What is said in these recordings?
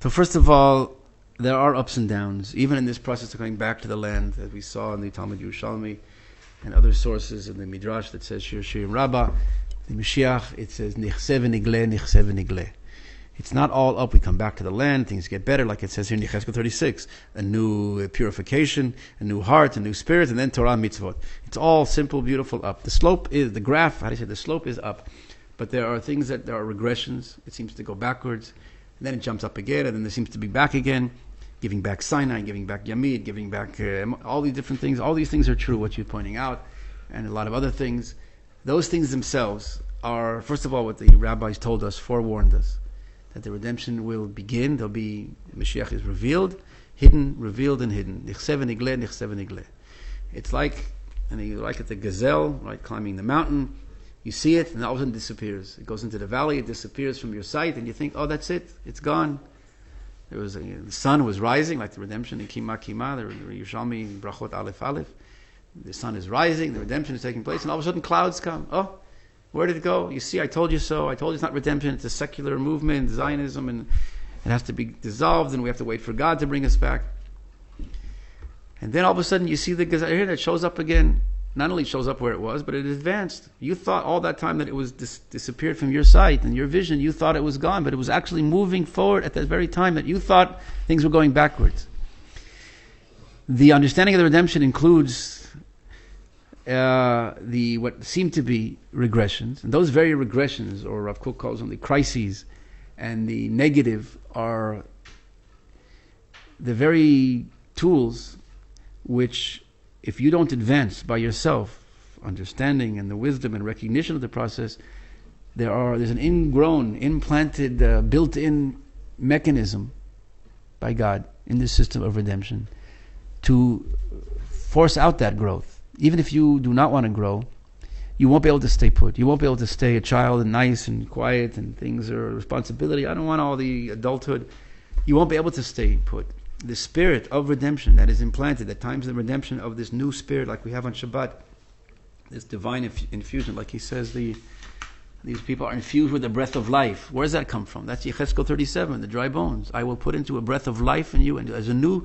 So first of all, there are ups and downs, even in this process of coming back to the land, as we saw in the Talmud Yerushalmi and other sources in the Midrash that says Shir Shirim Rabbah, the Mashiach, it says Nichse v'nigle, Nichse v'nigle. It's not all up. We come back to the land, things get better, like it says here in Yechezkel 36. A new purification, a new heart, a new spirit, and then Torah mitzvot. It's all simple, beautiful up. The slope is, the graph, how do you say, the slope is up. But there are things that, there are regressions. It seems to go backwards. And then it jumps up again, and then there seems to be back again, giving back Sinai, giving back Yamid, giving back all these different things. All these things are true, what you're pointing out, and a lot of other things. Those things themselves are, first of all, what the rabbis told us, forewarned us, that the redemption will begin. There'll be, Mashiach is revealed, hidden, revealed, and hidden. Nichse v'nigle, nichse v'nigle. It's like, and you like it, the gazelle, right, climbing the mountain. You see it, and all of a sudden it disappears. It goes into the valley, it disappears from your sight, and you think, oh, that's it, it's gone. There was the sun was rising, like the redemption in Kima Kima, the Yerushalmi Brachot Aleph Aleph. The sun is rising, the redemption is taking place, and all of a sudden clouds come. Oh, where did it go? You see, I told you so. I told you it's not redemption, it's a secular movement, Zionism, and it has to be dissolved, and we have to wait for God to bring us back. And then all of a sudden you see the gazelle here that shows up again. Not only shows up where it was, but it advanced. You thought all that time that it was disappeared from your sight and your vision, you thought it was gone, but it was actually moving forward at that very time that you thought things were going backwards. The understanding of the redemption includes what seem to be regressions, and those very regressions, or Rav Kook calls them the crises, and the negative are the very tools which, if you don't advance by yourself, understanding and the wisdom and recognition of the process, there's an ingrown, implanted, built-in mechanism by God in this system of redemption to force out that growth. Even if you do not want to grow, you won't be able to stay put. You won't be able to stay a child and nice and quiet and things are a responsibility. I don't want all the adulthood. You won't be able to stay put. The spirit of redemption that is implanted at times, the redemption of this new spirit like we have on Shabbat, this divine infusion, like he says, these people are infused with the breath of life. Where does that come from? That's Yechezkel 37, the dry bones. I will put into a breath of life in you, and as a new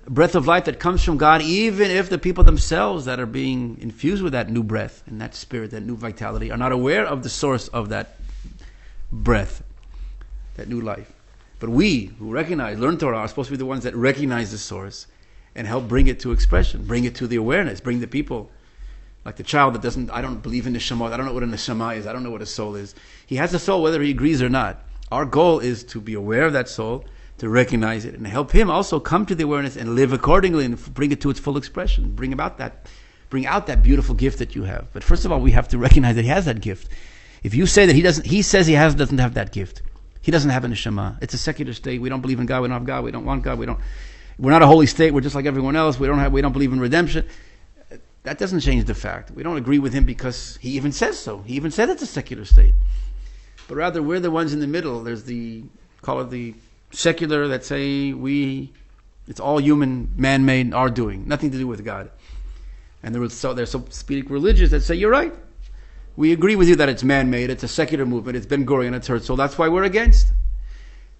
breath of life that comes from God, even if the people themselves that are being infused with that new breath and that spirit, that new vitality, are not aware of the source of that breath, that new life. But we who recognize, learn Torah, are supposed to be the ones that recognize the source and help bring it to expression, bring it to the awareness, bring the people, like the child that doesn't, I don't believe in neshama, I don't know what a neshama is, I don't know what a soul is. He has a soul whether he agrees or not. Our goal is to be aware of that soul, to recognize it, and help him also come to the awareness and live accordingly and bring it to its full expression, bring out that beautiful gift that you have. But first of all, we have to recognize that he has that gift. If you say that he says he doesn't have that gift. He doesn't have a neshama. It's a secular state. We don't believe in God. We don't have God. We don't want God. We're not a holy state. We're just like everyone else. We don't believe in redemption. That doesn't change the fact. We don't agree with him because he even says so. He even said it's a secular state. But rather, we're the ones in the middle. There's call it the secular that say it's all human, man-made, our doing, nothing to do with God. And there's so to speak religious that say, you're right. We agree with you that it's man-made, it's a secular movement, it's Ben Gurion, it's Herzl, that's why we're against.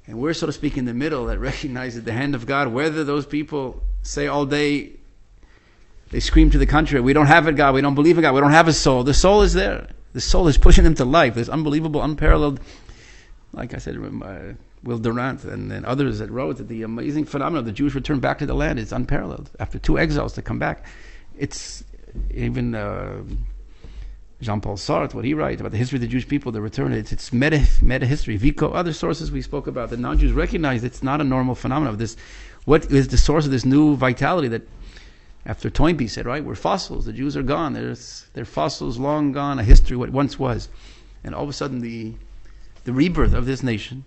And we're, so to speak, in the middle that recognizes the hand of God, whether those people say all day, they scream to the contrary, we don't have it, God, we don't believe in God, we don't have a soul. The soul is there. The soul is pushing them to life. There's unbelievable, unparalleled, like I said, Will Durant and others that wrote that the amazing phenomenon of the Jewish return back to the land is unparalleled. After 2 exiles to come back, it's even Jean-Paul Sartre, what he writes about the history of the Jewish people, the return, it's meta history. Vico, other sources we spoke about, that non-Jews recognize it's not a normal phenomenon of this. What is the source of this new vitality that, after Toynbee said, right, we're fossils, the Jews are gone, they're fossils, long gone, a history, what once was. And all of a sudden the rebirth of this nation,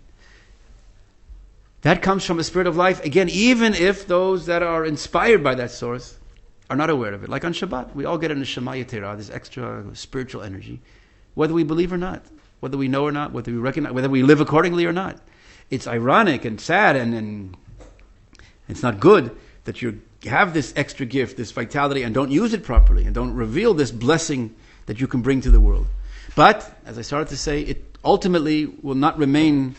that comes from a spirit of life, again, even if those that are inspired by that source are not aware of it. Like on Shabbat, we all get a neshama yetera, this extra spiritual energy, whether we believe or not, whether we know or not, whether we recognize, whether we live accordingly or not. It's ironic and sad and it's not good that you have this extra gift, this vitality, and don't use it properly and don't reveal this blessing that you can bring to the world. But, as I started to say, it ultimately will not remain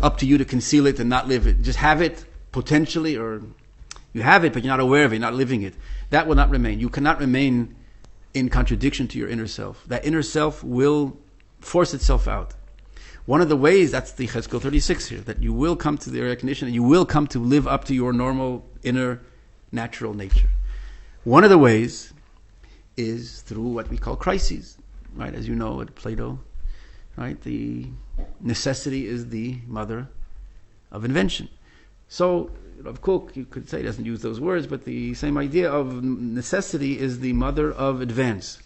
up to you to conceal it and not live it. Just have it potentially, or you have it, but you're not aware of it, you're not living it. That will not remain. You cannot remain in contradiction to your inner self. That inner self will force itself out. One of the ways, that's the Cheskel 36 here, that you will come to the recognition and you will come to live up to your normal inner natural nature. One of the ways is through what we call crises, right? As you know, at Plato, right? The necessity is the mother of invention. So, Rav Kook, you could say, doesn't use those words, but the same idea of necessity is the mother of advance.